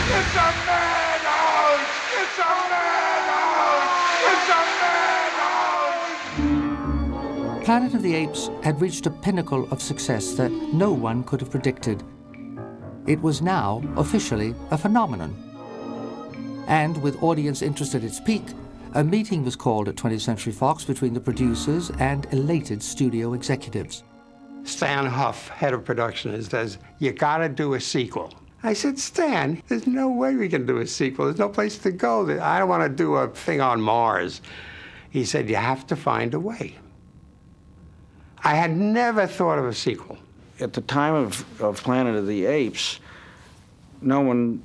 It's a madhouse! It's a madhouse! It's a madhouse! Planet of the Apes had reached a pinnacle of success that no one could have predicted. It was now officially a phenomenon. And with audience interest at its peak, a meeting was called at 20th Century Fox between the producers and elated studio executives. Stan Huff, head of production, says, "You gotta do a sequel." I said, "Stan, there's no way we can do a sequel. There's no place to go. I don't want to do a thing on Mars." He said, "You have to find a way." I had never thought of a sequel. At the time of Planet of the Apes, no one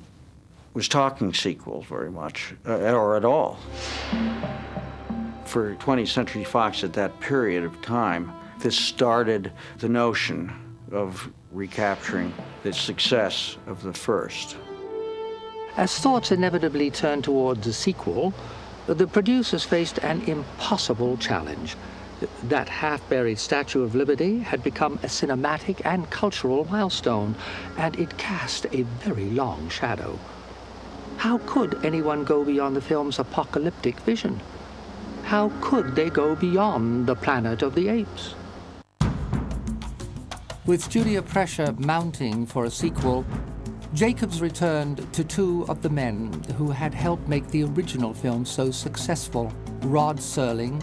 was talking sequels very much, or at all. For 20th Century Fox at that period of time, this started the notion of recapturing the success of the first. As thoughts inevitably turned towards a sequel, the producers faced an impossible challenge. That half-buried Statue of Liberty had become a cinematic and cultural milestone, and it cast a very long shadow. How could anyone go beyond the film's apocalyptic vision? How could they go beyond the Planet of the Apes? With studio pressure mounting for a sequel, Jacobs returned to two of the men who had helped make the original film so successful, Rod Serling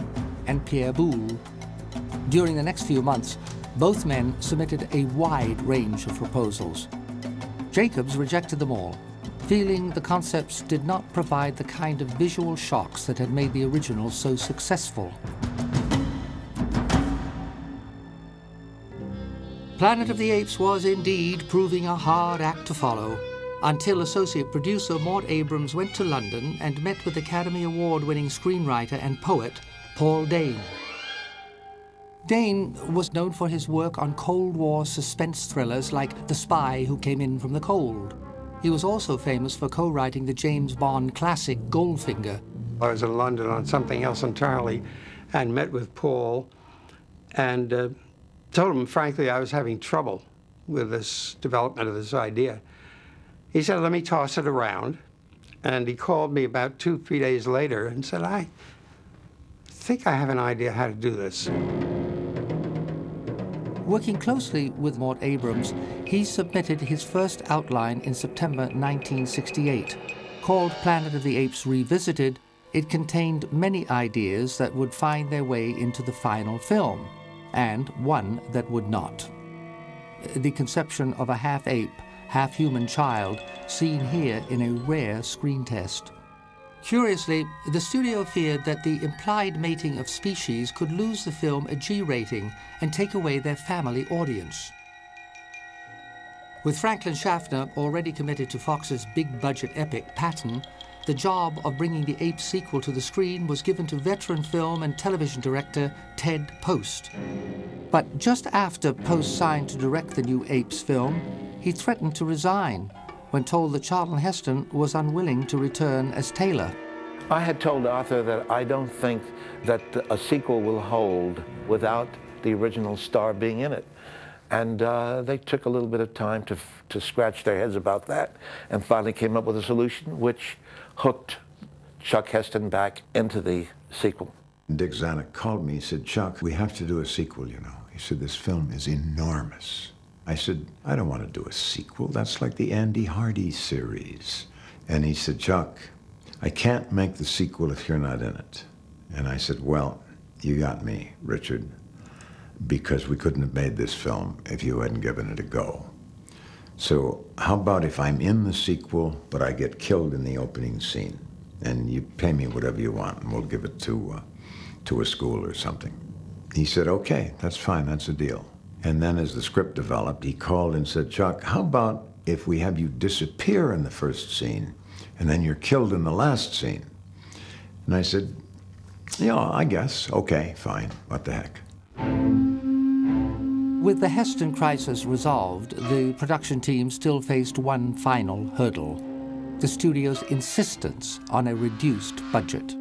and Pierre Boulle. During the next few months, both men submitted a wide range of proposals. Jacobs rejected them all, feeling the concepts did not provide the kind of visual shocks that had made the original so successful. Planet of the Apes was indeed proving a hard act to follow, until associate producer Mort Abrams went to London and met with Academy Award-winning screenwriter and poet Paul Dane. Dane was known for his work on Cold War suspense thrillers like The Spy Who Came In From the Cold. He was also famous for co-writing the James Bond classic Goldfinger. I was in London on something else entirely and met with Paul and told him, frankly, I was having trouble with this development of this idea. He said, "Let me toss it around." And he called me about 2-3 days later and said, "I think I have an idea how to do this." Working closely with Mort Abrams, he submitted his first outline in September 1968. Called Planet of the Apes Revisited, it contained many ideas that would find their way into the final film, and one that would not. The conception of a half-ape, half-human child, seen here in a rare screen test. Curiously, the studio feared that the implied mating of species could lose the film a G rating and take away their family audience. With Franklin Schaffner already committed to Fox's big-budget epic Patton, the job of bringing the Apes sequel to the screen was given to veteran film and television director Ted Post. But just after Post signed to direct the new Apes film, he threatened to resign when told that Charlton Heston was unwilling to return as Taylor. I had told Arthur that I don't think that a sequel will hold without the original star being in it. And they took a little bit of time to scratch their heads about that and finally came up with a solution which hooked Chuck Heston back into the sequel. Dick Zanuck called me. He said, "Chuck, we have to do a sequel, you know." He said, "This film is enormous." I said, "I don't want to do a sequel. That's like the Andy Hardy series." And he said, "Chuck, I can't make the sequel if you're not in it." And I said, "Well, you got me, Richard, because we couldn't have made this film if you hadn't given it a go. So how about if I'm in the sequel, but I get killed in the opening scene, and you pay me whatever you want, and we'll give it to a school or something." He said, "Okay, that's fine, that's a deal." And then as the script developed, he called and said, "Chuck, how about if we have you disappear in the first scene, and then you're killed in the last scene?" And I said, "Yeah, I guess. Okay, fine. What the heck." With the Heston crisis resolved, the production team still faced one final hurdle: the studio's insistence on a reduced budget.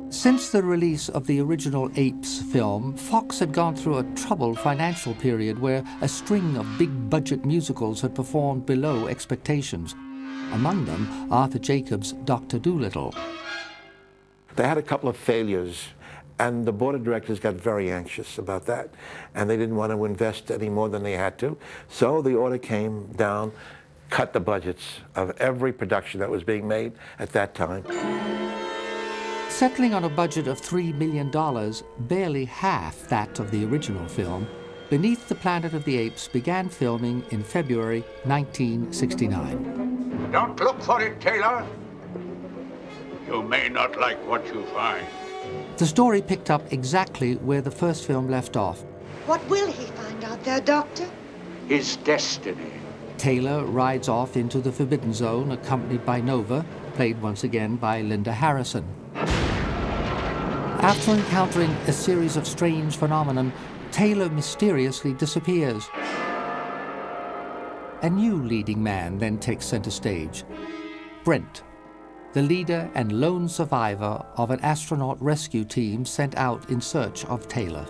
Since the release of the original Apes film, Fox had gone through a troubled financial period where a string of big-budget musicals had performed below expectations. among them Arthur Jacobs' Dr. Dolittle. They had a couple of failures, and the board of directors got very anxious about that, and they didn't want to invest any more than they had to. So the order came down, cut the budgets of every production that was being made at that time. Settling on a budget of $3 million, barely half that of the original film, Beneath the Planet of the Apes began filming in February 1969. Don't look for it, Taylor. You may not like what you find. The story picked up exactly where the first film left off. What will he find out there, Doctor? His destiny. Taylor rides off into the Forbidden Zone, accompanied by Nova, played once again by Linda Harrison. After encountering a series of strange phenomena, Taylor mysteriously disappears. A new leading man then takes center stage, Brent, the leader and lone survivor of an astronaut rescue team sent out in search of Taylor.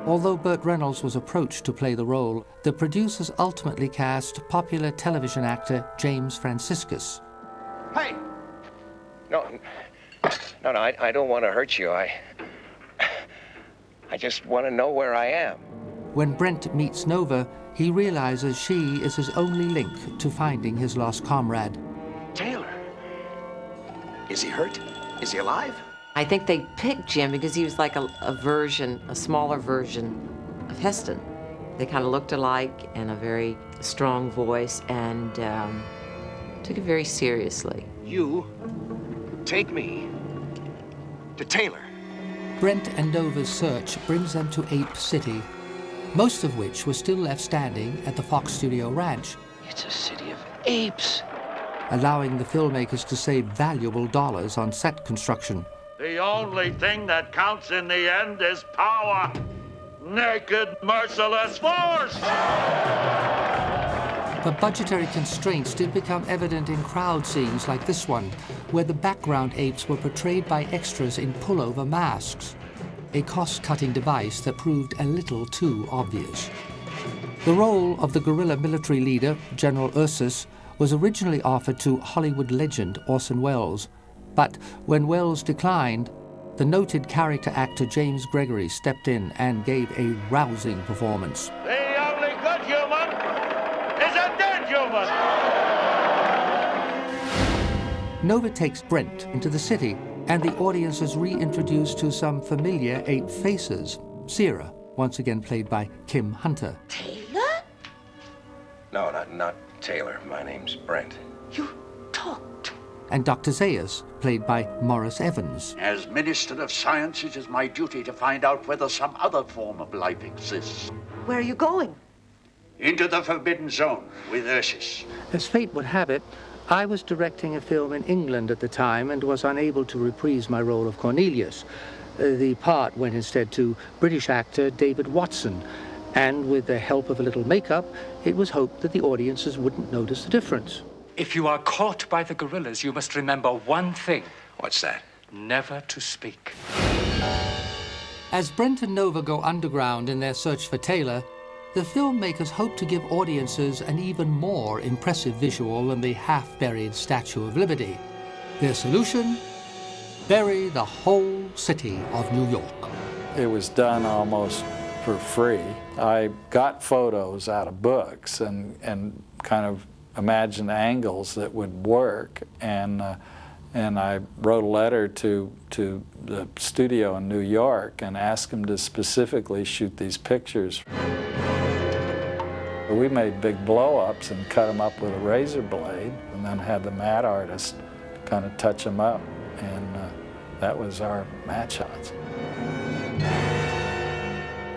Although Burt Reynolds was approached to play the role, the producers ultimately cast popular television actor James Franciscus. Hey! No, I don't want to hurt you. I just want to know where I am. When Brent meets Nova, he realizes she is his only link to finding his lost comrade. Taylor. Is he hurt? Is he alive? I think they picked Jim because he was like a smaller version of Heston. They kind of looked alike and a very strong voice, and took it very seriously. You take me to Taylor. Brent and Nova's search brings them to Ape City, most of which was still left standing at the Fox Studio Ranch. It's a city of apes. Allowing the filmmakers to save valuable dollars on set construction. The only thing that counts in the end is power. Naked, merciless force! But budgetary constraints did become evident in crowd scenes like this one, where the background apes were portrayed by extras in pullover masks, a cost-cutting device that proved a little too obvious. The role of the guerrilla military leader, General Ursus, was originally offered to Hollywood legend Orson Welles, but when Welles declined, the noted character actor James Gregory stepped in and gave a rousing performance. The only good human is a dead human! Nova takes Brent into the city, and the audience is reintroduced to some familiar ape faces. Sierra, once again played by Kim Hunter. Taylor? No, not Taylor. My name's Brent. You talked. And Dr. Zayas, played by Morris Evans. As Minister of Science, it is my duty to find out whether some other form of life exists. Where are you going? Into the Forbidden Zone with Ursus. As fate would have it, I was directing a film in England at the time and was unable to reprise my role of Cornelius. The part went instead to British actor David Watson, and with the help of a little makeup, it was hoped that the audiences wouldn't notice the difference. If you are caught by the gorillas, you must remember one thing. What's that? Never to speak. As Brent and Nova go underground in their search for Taylor, the filmmakers hope to give audiences an even more impressive visual than the half-buried Statue of Liberty. Their solution? Bury the whole city of New York. It was done almost for free. I got photos out of books and kind of imagined angles that would work, and I wrote a letter to the studio in New York and asked them to specifically shoot these pictures. We made big blow-ups and cut them up with a razor blade, and then had the matte artist kind of touch them up, and that was our matte shots.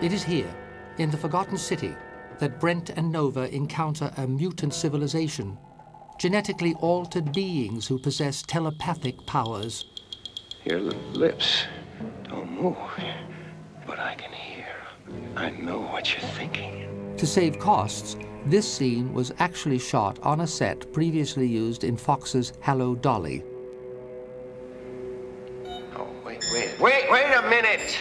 It is here, in the Forgotten City, that Brent and Nova encounter a mutant civilization, genetically altered beings who possess telepathic powers. Your lips don't move, but I can hear. I know what you're thinking. To save costs, this scene was actually shot on a set previously used in Fox's Hello, Dolly. Oh, wait a minute!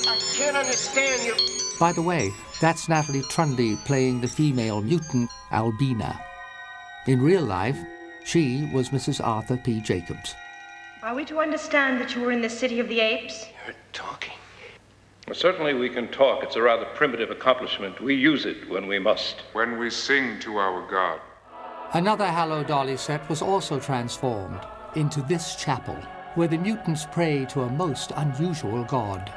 I can't understand you. By the way, that's Natalie Trundy playing the female mutant, Albina. In real life, she was Mrs. Arthur P. Jacobs. Are we to understand that you were in the City of the Apes? You're talking. Well, certainly we can talk. It's a rather primitive accomplishment. We use it when we must. When we sing to our God. Another Hello Dolly set was also transformed into this chapel, where the mutants pray to a most unusual god.